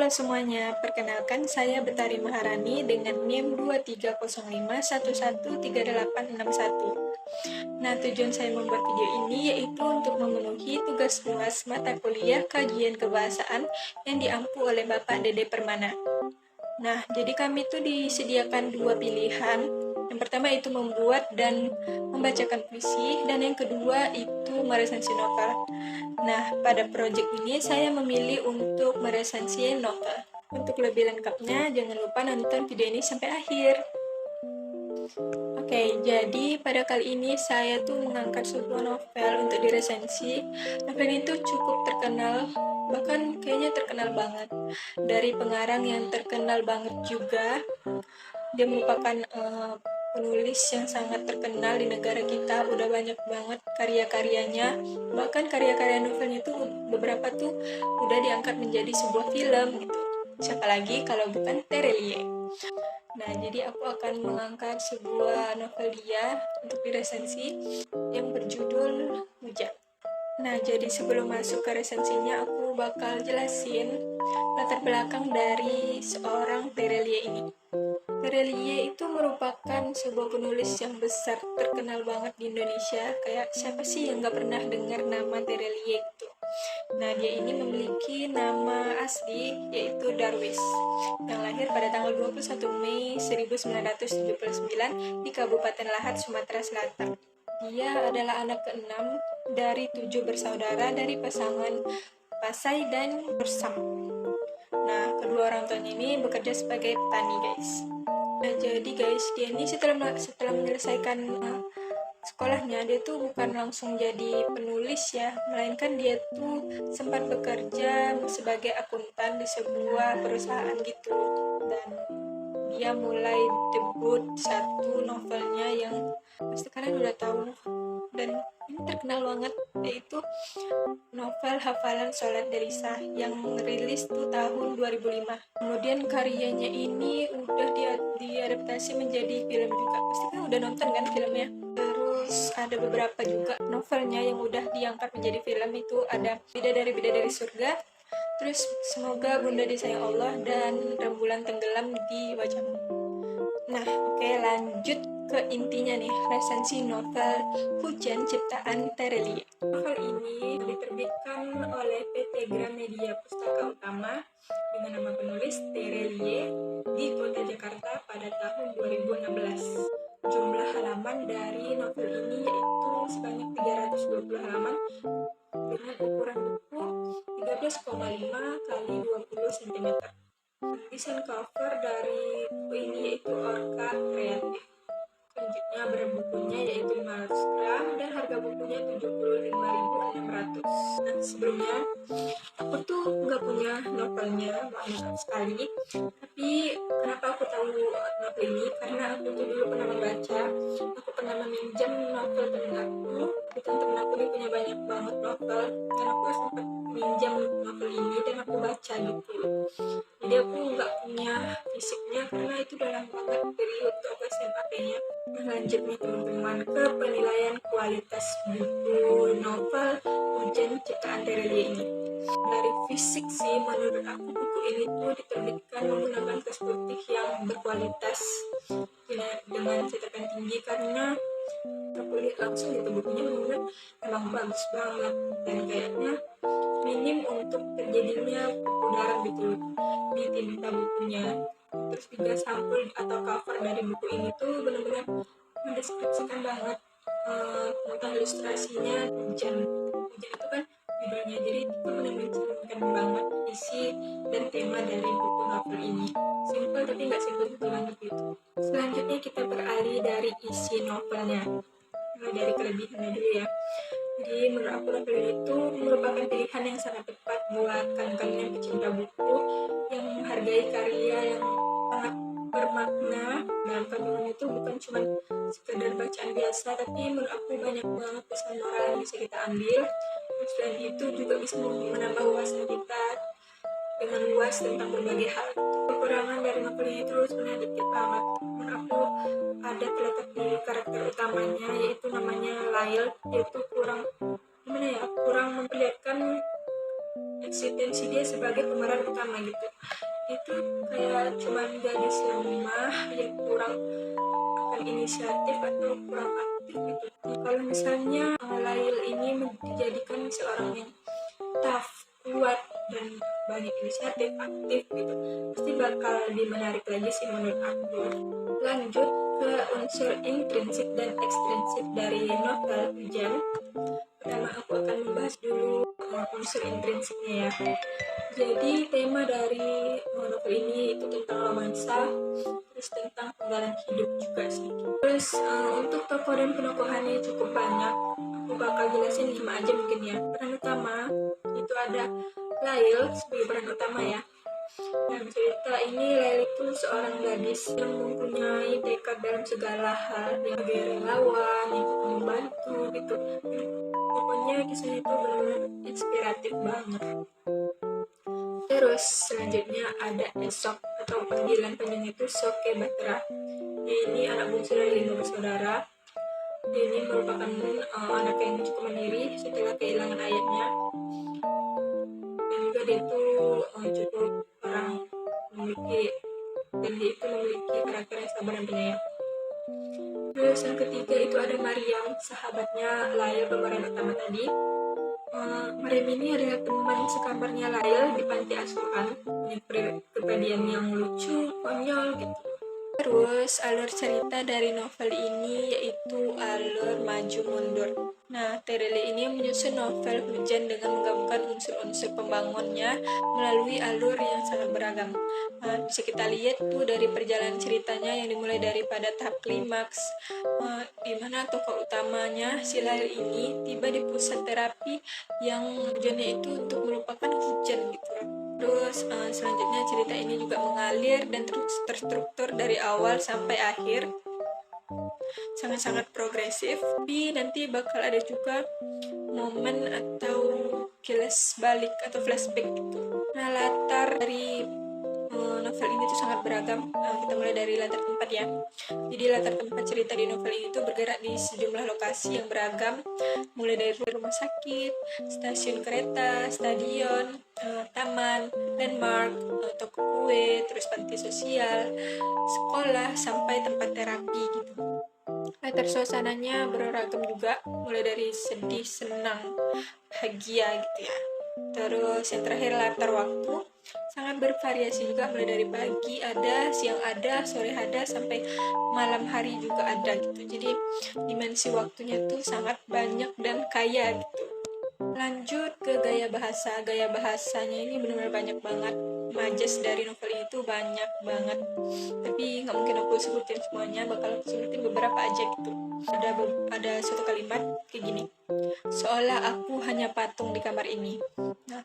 Halo semuanya, perkenalkan saya Betari Maharani dengan NIM 2305113861. Nah, tujuan saya membuat video ini yaitu untuk memenuhi tugas UAS mata kuliah kajian kebahasaan yang diampu oleh Bapak Dede Permana. Nah, jadi kami tuh disediakan dua pilihan. Yang pertama itu membuat dan membacakan puisi, dan yang kedua itu meresensi novel. Nah, pada proyek ini saya memilih untuk meresensi novel. Untuk lebih lengkapnya, jangan lupa nonton video ini sampai akhir. Oke, jadi pada kali ini saya tuh mengangkat sebuah novel untuk diresensi. Novel ini tuh cukup terkenal, bahkan kayaknya terkenal banget. Dari pengarang yang terkenal banget juga. Dia merupakan penulis yang sangat terkenal di negara kita. Udah banyak banget karya-karyanya, bahkan karya-karya novelnya tuh beberapa tuh udah diangkat menjadi sebuah film gitu. Siapa lagi kalau bukan Terelie. Nah, jadi aku akan mengangkat sebuah novel dia untuk diresensi yang berjudul Hujan. Nah, jadi sebelum masuk ke resensinya, aku bakal jelasin latar belakang dari seorang Terelie ini. Terelie itu merupakan sebuah penulis yang besar, terkenal banget di Indonesia. Kayak siapa sih yang gak pernah dengar nama Terelie itu? Nah, dia ini memiliki nama asli yaitu Darwis, yang lahir pada tanggal 21 Mei 1979 di Kabupaten Lahat, Sumatera Selatan. Dia adalah anak keenam dari 7 bersaudara dari pasangan Pasai dan Bersam. Nah, kedua orang tuanya ini bekerja sebagai petani, guys. Nah, jadi guys, dia ini setelah menyelesaikan sekolahnya, dia tuh bukan langsung jadi penulis ya, melainkan dia tuh sempat bekerja sebagai akuntan di sebuah perusahaan gitu. Dan dia mulai debut satu novelnya yang pasti kalian udah tahu dan ini terkenal banget, yaitu novel Hafalan Sholat Delisa yang rilis tuh tahun 2005. Kemudian karyanya ini udah diadaptasi menjadi film juga. Pasti kan udah nonton kan filmnya? Terus ada beberapa juga novelnya yang udah diangkat menjadi film, itu ada Bidadari Surga, terus Semoga Bunda Disayang Allah, dan Rembulan Tenggelam di Wajahmu. Nah, oke, lanjut ke intinya nih, resensi novel Hujan ciptaan Terelie. Novel ini diterbitkan oleh PT Gramedia Pustaka Utama dengan nama penulis Terelie di Kota Jakarta pada tahun 2016. Jumlah halaman dari novel ini yaitu sebanyak 320 halaman dengan ukuran buku 13,5 kali 20 cm. Desain cover dari buku ini yaitu Orca Kreatif. Selanjutnya berat bukunya yaitu 500 gram dan harga bukunya 75.600. Nah, sebelumnya aku tuh nggak punya novelnya, maaf sekali. Tapi kenapa aku tahu novel ini? Karena aku tuh dulu pernah membaca, aku pernah meminjam novel temen aku. Temen aku ini punya banyak banget novel, dan aku sempat minjam novel ini dan aku baca gitu. Jadi aku nggak punya fisiknya karena itu udah lama banget dari waktu aku SMA kayaknya. Nah, lanjut nih teman-teman ke penilaian kualitas buku novel Hujan ciptaan Terelie ini. Dari fisik sih, menurut aku buku ini tuh diterbitkan menggunakan kertas putih yang berkualitas dengan cetakan tinggi, karena aku lihat langsung gitu bukunya benar emang bagus banget dan kayaknya minim untuk terjadinya pudar gitu di tinta bukunya. Terus juga sampul atau cover dari buku ini tuh benar-benar mendeskripsikan banget tentang ilustrasinya. Hujan itu kan judulnya, jadi itu benar-benar mencerminkan banget isi dan tema dari buku novel ini. Simpel tapi nggak simpel banget gitu. Selanjutnya kita beralih dari isi novelnya. Dari kelebihannya dulu ya. Jadi menurut aku novel itu merupakan pilihan yang sangat tepat buat kalian yang pecinta buku yang menghargai karya yang sangat bermakna. Dan kandungan itu bukan cuma sekedar bacaan biasa, tapi menurut aku banyak banget pesan moral yang bisa kita ambil. Selain itu juga bisa menambah wawasan kita dengan luas tentang berbagai hal. Kekurangan dari novel ini itu sebenarnya dikit banget. Menurut aku ada terletak di karakter utamanya, yaitu namanya Lail. Dia itu kurang memperlihatkan intensi dia sebagai pemeran utama gitu. Itu kayak cuman gadis lemah yang kurang akan inisiatif atau kurang aktif gitu. Kalau misalnya Lail ini dijadikan seorang yang tough, kuat, dan banyak inisiatif, aktif gitu, pasti bakal lebih menarik lagi sih menurut aku. Lanjut ke unsur intrinsik dan ekstrinsik dari novel Hujan. Pertama aku akan membahas dulu unsur intrinsiknya ya. Jadi tema dari novel ini itu tentang romansa, terus tentang penggalan hidup juga sih. Terus untuk tokoh dan penokohannya cukup banyak. Aku bakal jelasin 5 aja mungkin ya. Peran utama itu ada Lail sebagai peran utama ya. Nah, cerita ini Lail itu seorang gadis yang mempunyai tekad dalam segala hal, yang relawan, yang suka membantu gitu. Pokoknya kisahnya itu benar-benar inspiratif banget. Terus selanjutnya ada Esok atau panggilan panjang itu Soke Batra. Dia ini anak bungsu dari 5 bersaudara. Dia ini merupakan anak yang cukup mandiri setelah kehilangan ayahnya. Dan juga dia itu cukup orang memiliki karakter yang sabar dan penyayang. Terus yang ketiga itu ada Mariam, sahabatnya Lail pemeran utama tadi. Mariam ini adalah teman sekamarnya Lail di panti asuhan, punya kepribadian yang lucu, konyol gitu. Terus alur cerita dari novel ini yaitu alur maju mundur. Nah, Terele ini menyusun novel Hujan dengan menggabungkan unsur-unsur pembangunnya melalui alur yang sangat beragam. Bisa kita lihat tuh dari perjalanan ceritanya yang dimulai daripada tahap klimaks, di mana tokoh utamanya si Lail ini tiba di pusat terapi yang tujuannya itu untuk melupakan hujan gitu. Terus selanjutnya cerita ini juga mengalir dan terus terstruktur dari awal sampai akhir, sangat-sangat progresif. Tapi nanti bakal ada juga momen atau kilas balik atau flashback gitu. Nah, latar dari novel ini tuh sangat beragam. Kita mulai dari latar tempat ya. Jadi latar tempat cerita di novel ini tuh bergerak di sejumlah lokasi yang beragam, mulai dari rumah sakit, stasiun kereta, stadion, taman, landmark, toko kue, terus panti sosial, sekolah, sampai tempat terapi gitu. Latar suasananya beragam juga, mulai dari sedih, senang, bahagia gitu ya. Terus yang terakhir latar waktu sangat bervariasi juga, mulai dari pagi ada, siang ada, sore ada, sampai malam hari juga ada gitu. Jadi dimensi waktunya tuh sangat banyak dan kaya gitu. Lanjut ke gaya bahasa. Gaya bahasanya ini benar-benar banyak banget. Majas dari novel ini tuh banyak banget. Tapi nggak mungkin aku sebutin semuanya, bakal aku sebutin beberapa aja gitu. Ada suatu kalimat kayak gini. Seolah aku hanya patung di kamar ini. Nah,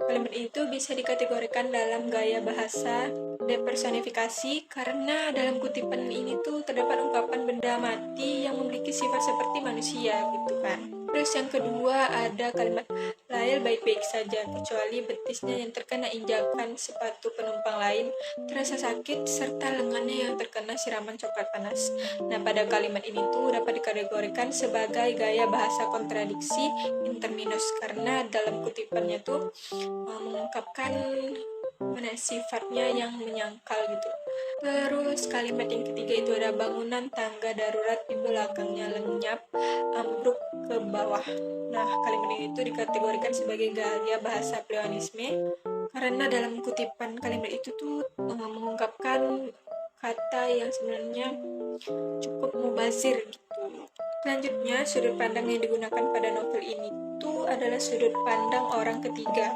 kalimat itu bisa dikategorikan dalam gaya bahasa depersonifikasi karena dalam kutipan ini tuh terdapat ungkapan benda mati yang memiliki sifat seperti manusia gitu kan. Terus yang kedua ada kalimat Lail baik-baik saja kecuali betisnya yang terkena injakan sepatu penumpang lain terasa sakit serta lengannya yang terkena siraman coklat panas. Nah, pada kalimat ini tuh dapat dikategorikan sebagai gaya bahasa kontradiksi interminus karena dalam kutipannya tuh mengungkapkan sifatnya yang menyangkal gitu. Terus kalimat yang ketiga itu ada bangunan tangga darurat di belakangnya lenyap, ambruk ke bawah. Nah, kalimat ini itu dikategorikan sebagai gaya bahasa pleonasme karena dalam kutipan kalimat itu tuh mengungkapkan kata yang sebenarnya cukup mubazir gitu. Selanjutnya, sudut pandang yang digunakan pada novel ini itu adalah sudut pandang orang ketiga,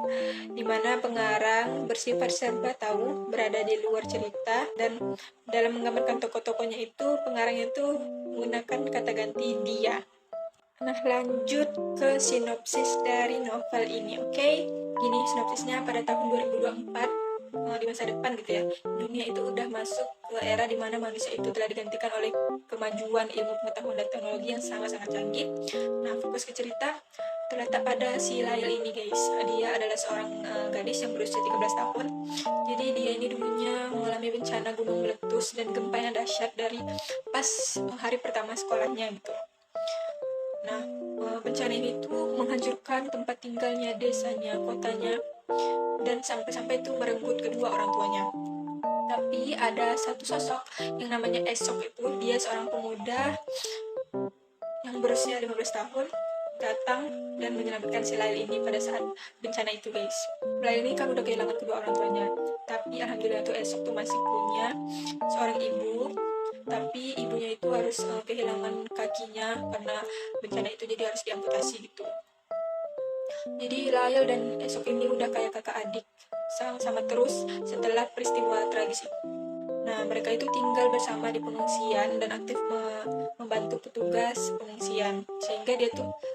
di mana pengarang bersifat serba tahu, berada di luar cerita, dan dalam menggambarkan tokoh-tokohnya itu, pengarang itu menggunakan kata ganti dia. Nah, lanjut ke sinopsis dari novel ini, oke? Gini sinopsisnya, pada tahun 2024, di masa depan gitu ya, dunia itu udah masuk ke era dimana manusia itu telah digantikan oleh kemajuan ilmu pengetahuan dan teknologi yang sangat-sangat canggih. Nah, fokus ke cerita terletak pada si Lail ini guys. Dia adalah seorang gadis yang berusia 13 tahun. Jadi dia ini dulunya mengalami bencana gunung meletus dan gempa yang dahsyat dari pas hari pertama sekolahnya gitu. Nah, bencana ini tuh menghancurkan tempat tinggalnya, desanya, kotanya, dan sampai-sampai itu merenggut kedua orang tuanya. Tapi ada satu sosok yang namanya Esok itu, dia seorang pemuda yang berusia 15 tahun datang dan menyelamatkan si Lail ini pada saat bencana itu, guys. Lail ini kan udah kehilangan kedua orang tuanya, tapi alhamdulillah tuh Esok tuh masih punya seorang ibu, tapi ibunya itu harus kehilangan kakinya karena bencana itu, jadi harus diamputasi gitu. Jadi Lail dan Esok ini udah kayak kakak adik, sama-sama terus setelah peristiwa tragis itu. Nah, mereka itu tinggal bersama di pengungsian dan aktif membantu petugas pengungsian. Sehingga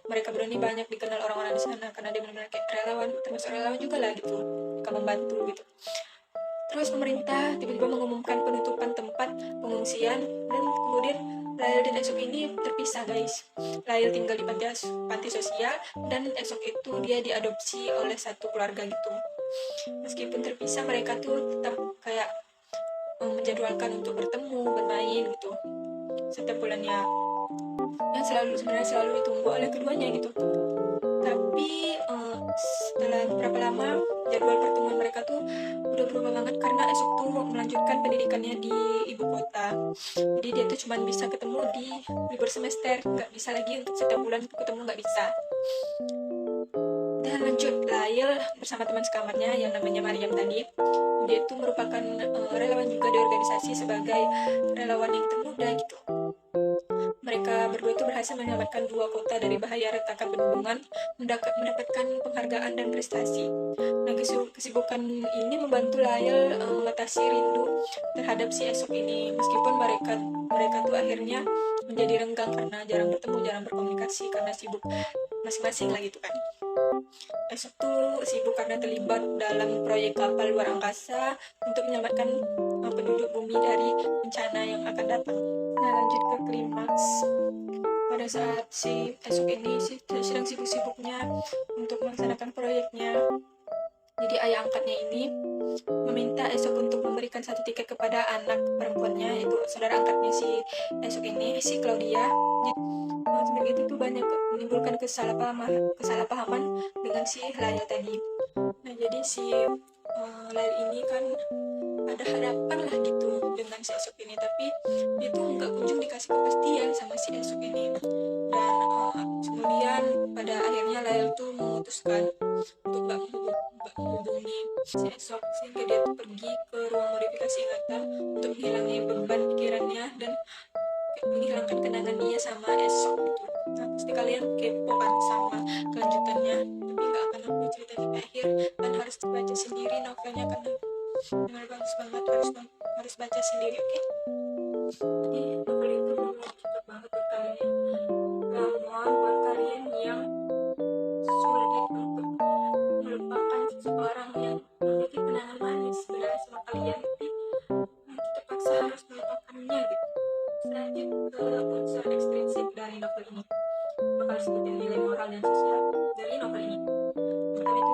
mereka berdua ini banyak dikenal orang-orang di sana karena dia benar-benar kayak relawan, termasuk relawan juga lah gitu. Mereka membantu gitu. Terus pemerintah tiba-tiba mengumumkan penutupan tempat pengungsian dan kemudian Lail dan Esok ini terpisah, guys. Lail tinggal di panti sosial dan Esok itu dia diadopsi oleh satu keluarga gitu. Meskipun terpisah, mereka tuh tetap kayak menjadwalkan untuk bertemu, bermain gitu setiap bulannya, yang sebenarnya selalu ditunggu oleh keduanya gitu. Tapi setelah beberapa lama jadwal pertemuan mereka tuh udah berubah banget karena Esok tuh melanjutkan pendidikannya di ibu kota. Jadi dia tuh cuma bisa ketemu di libur semester, nggak bisa lagi untuk setiap bulan ketemu, nggak bisa. Dan lanjut, Lail bersama teman sekamarnya yang namanya Mariam tadi, dia itu merupakan relawan juga di organisasi sebagai relawan yang termuda gitu. Mereka berdua itu berhasil menyelamatkan 2 kota dari bahaya retakan bendungan, mendapatkan penghargaan dan prestasi. Nah, kesibukan ini membantu Lail mengatasi rindu terhadap si Esok ini, meskipun mereka tuh akhirnya menjadi renggang karena jarang bertemu, jarang berkomunikasi karena sibuk masing-masing lah gitu kan. Esok tuh sibuk karena terlibat dalam proyek kapal luar angkasa untuk menyelamatkan penduduk bumi dari bencana yang akan datang. Nah, lanjut ke klimaks. Pada saat si Esok ini sedang sibuk-sibuknya untuk melaksanakan proyeknya, jadi ayah angkatnya ini meminta Esok untuk memberikan satu tiket kepada anak perempuannya, yaitu saudara angkatnya si Esok ini, si Claudia. Sebenarnya itu tuh banyak menimbulkan kesalahpahaman dengan si Lail tadi. Nah, jadi si Lail ini kan ada harapan lah gitu dengan si Esok ini, tapi dia tuh nggak kunjung dikasih kepastian sama si Esok ini. Dan kemudian pada akhirnya Lail tuh memutuskan untuk nggak menghubungi si Esok, sehingga dia tuh pergi ke ruang modifikasi ingatan untuk menghilangkan beban pikirannya dan menghilangkan kenangan dia sama Esok gitu. Nah, pasti kalian kepo kan sama kelanjutannya, tapi nggak akan aku cerita sampai akhir dan harus baca sendiri novelnya karena benar bagus banget, harus baca sendiri, oke? Jadi novel itu cocok banget buat kalian ramuan, buat kalian yang sulit untuk melupakan seseorang yang memiliki kenangan manis sebenarnya sama kalian, tapi terpaksa harus melupakannya gitu. Lanjut ke unsur ekstrinsik dari novel ini, bakal sebutin nilai moral dan sosial dari novel ini. Pertama itu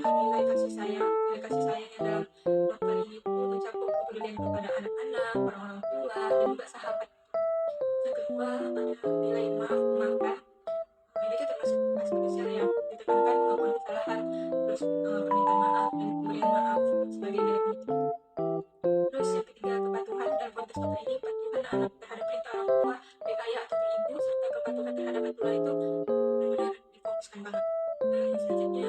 nilai kasih sayang. Nilai kasih sayang yang dalam novel ini itu mencakup kepedulian kepada anak-anak, orang-orang tua, dan juga sahabat. Yang kedua ada nilai memaafkan. Ini itu termasuk aspek sosial yang ditekankan melakukan kesalahan, terus permintaan maaf dan pemberian maaf sebagai nilai penting. Terus yang ketiga, kepatuhan. Dalam konteks novel ini, patuhan anak terhadap perintah orang tua, baik ayah ataupun ibu, serta kepatuhan terhadap aturan itu benar-benar difokuskan banget. Dan selanjutnya,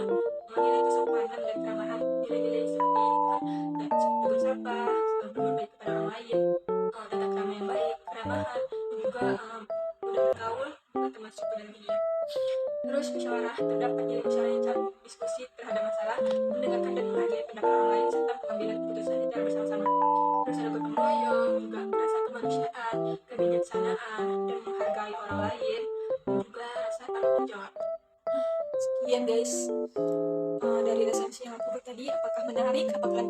nilai kesopanan dan keramahan. Nilai-nilai seperti ini kan kayak tegur sapa, berbuat baik kepada orang lain, tata krama yang baik, keramahan, dan juga mudah bergaul, juga termasuk ke dalam ini ya. Terus musyawarah pendapat, jadi musyawarah yang cari diskusi terhadap masalah, mendengarkan dan menghargai pendapat orang lain, serta pengambilan keputusan secara bersama-sama. Terus ada gotong royong, juga rasa kemanusiaan, kebijaksanaan, dan menghargai orang lain, dan juga rasa tanggung jawab. Sekian guys dari resensi yang aku buat tadi. Apakah menarik? Apakah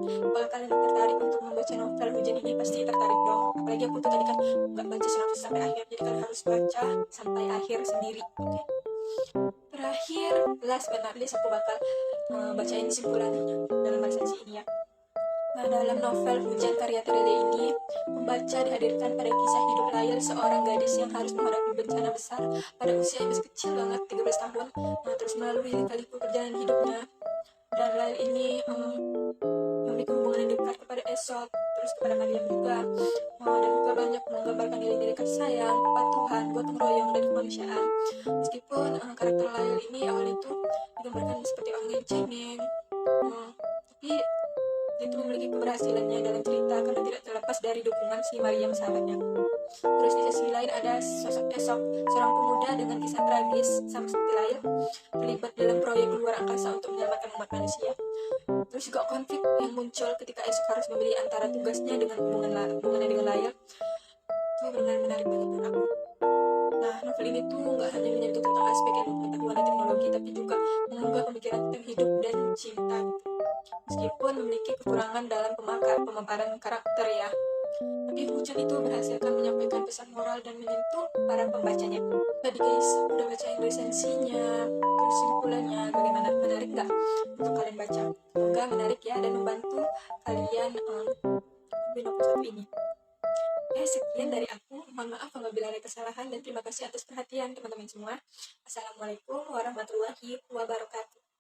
kalian tertarik untuk membaca novel Hujan ini? Pasti tertarik dong. Apalagi aku tuh tadi kan nggak baca sinopsis sampai akhir, jadi kalian harus baca sampai akhir sendiri. Oke? Terakhir, last but not least, aku bakal bacain simpulan dalam resensi ini ya. Nah, dalam novel Hujan karya Tireli ini, pembaca dihadirkan pada kisah hidup Lail, seorang gadis yang harus menghadapi bencana besar pada usia yang masih kecil banget, 13 tahun. Nah, terus melalui lika-liku perjalanan hidupnya. Dan Lail ini memiliki hubungan yang dekat kepada Esop, terus kepada Mariam juga. Dan juga banyak menggambarkan nilai-nilai kasih sayang, kepatuhan, gotong royong, dan kemanusiaan. Meskipun karakter Lail ini awal itu digambarkan seperti orang yang cengeng, tapi dia itu memiliki keberhasilannya dalam cerita karena tidak terlepas dari dukungan si Mariam sahabatnya. Terus di sisi lain ada sosok Esok, seorang pemuda dengan kisah tragis sama seperti Lail, terlibat dalam proyek luar angkasa untuk menyelamatkan umat manusia. Terus juga konflik yang muncul ketika Esok harus memilih antara tugasnya dengan hubungannya dengan Lail. Itu benar-benar menarik banget menurut aku. Nah, novel ini tuh nggak hanya menyentuh tentang aspek ilmu pengetahuan dan teknologi, tapi juga mengunggah pemikiran tentang hidup dan cinta. Meskipun memiliki kekurangan dalam pemaparan karakter ya, tapi Hujan itu berhasil menyampaikan pesan moral dan menyentuh para pembacanya. Tadi guys, udah bacain resensinya, kesimpulannya, bagaimana? Menarik nggak untuk kalian baca? Semoga menarik ya dan membantu kalian di novel satu ini. Oke, sekian dari aku. Mohon maaf apabila ada kesalahan dan terima kasih atas perhatian teman-teman semua. Assalamualaikum warahmatullahi wabarakatuh.